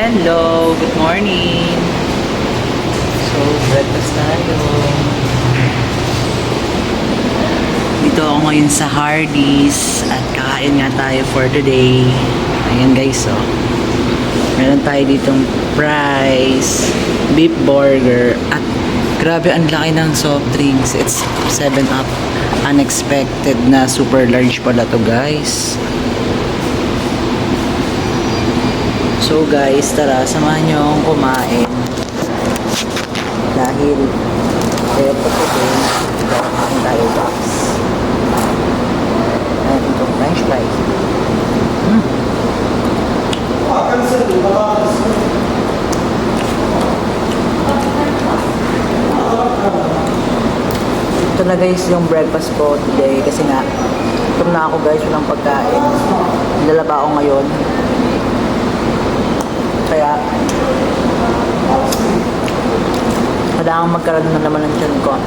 Hello, good morning. So, breakfast tayo. Dito ako ngayon sa Hardee's at kakain nga tayo for today. Ayan guys, oh. Meron tayo ditong fries, beef burger, at grabe ang laki ng soft drinks. It's 7-Up. Unexpected na super large pala to guys. So guys, tara, samahan nyo akong kumain. Dahil eto today, kakain tayo guys. Ayan itong french fries. Ito na guys yung breakfast ko today kasi nga gutom na ako guys, walang pagkain. Nilalaba ako ngayon. Kaya kailangan magkaroon na naman ng tiyan ko.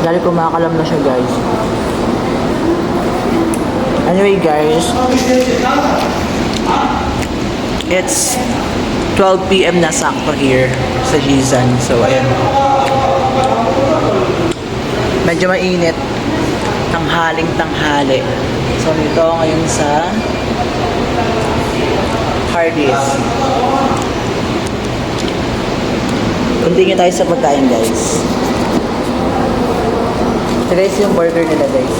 Dahil kumakalam na siya guys. Anyway guys, it's 12 PM na sakto here sa Gizan. So ayan, medyo mainit, tanghaling tanghali. So nito ngayon sa Hardee's. Continue tayo sa pagkain guys. Ito guys yung burger nila guys.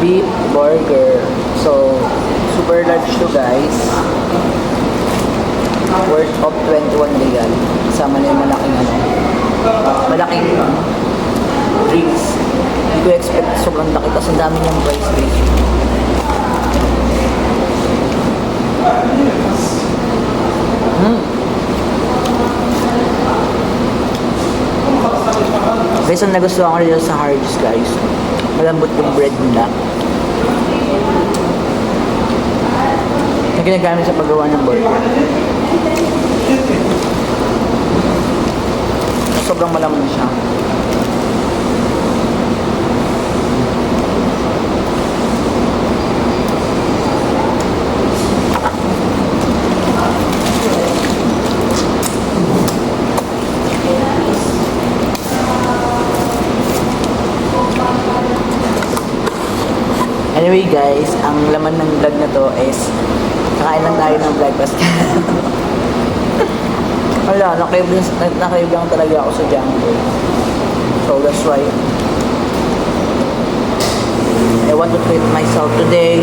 Beef burger. So super large to guys. Worth of 21 real. Kasama na yung malaking drinks. Hindi ko expect sobrang laki kasi ang dami niyang price guys. Guys, ang nagustuhan ko rin sa Hardee's guys, malambot yung bread nila na ginagamit sa paggawa ng burger. Sobrang malamang siya. Anyway guys, ang laman ng vlog na to is kakain lang tayo ng breakfast. Wala, nakrave lang talaga ako sa junk food. So that's why I want to treat myself today.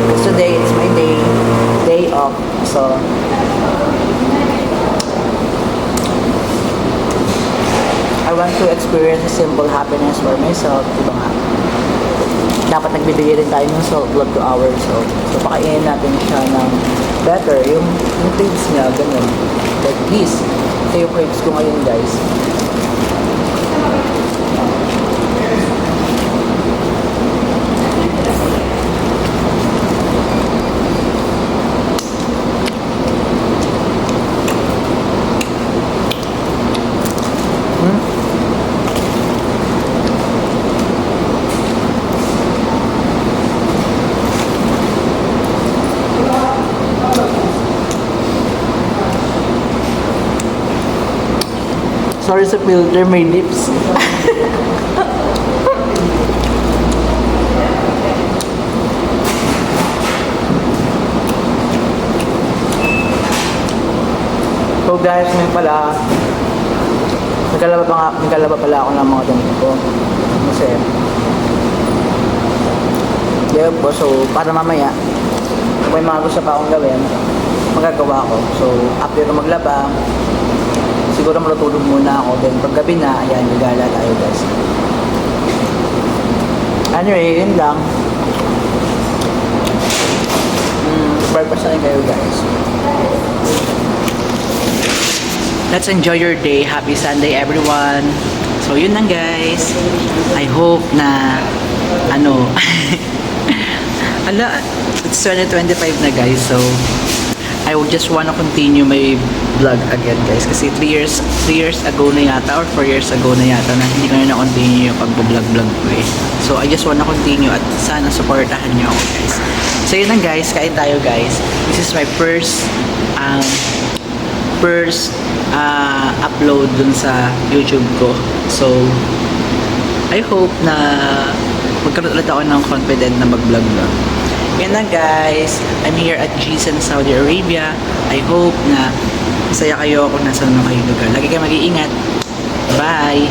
Because today it's my day off. So I want to experience a simple happiness for myself. Diba nga? Dapat nagbibigay rin tayo ng self-love to ourselves. So, pakainin natin siya ng better. Yung craves niya, ganun. Like this. Ito yung craves ko ngayon, guys. Sorry sa filter, may lips. So guys, ngayon pala nagkalaba pala ako ng mga damit ko. Kasi yun po, so para mamaya kung may mga gusto pa akong gawin, magagawa ko. So after ko maglaba, siguro matutulog muna ako. Then paggabi na, ayan, gagala tayo guys. Anyway, yun lang. Breakfast na rin kayo guys. Let's enjoy your day. Happy Sunday everyone. So yun lang guys. I hope na ala, it's 2025 na guys. So I would just wanna continue my vlog again guys kasi 3 years ago na yata or 4 years ago na yata na hindi ko na na-continue yung pag-vlog ko eh. So I just wanna continue at sana supportahan niyo ako guys. So yun lang guys, kain tayo guys. This is my first upload dun sa YouTube ko. So I hope na magkaroon ulit ako ng confident na mag-vlog na. Yan lang guys, I'm here at Jizen, Saudi Arabia. I hope na masaya kayo kung nasa naman kayong lugar. Lagi kayo mag-iingat. Bye!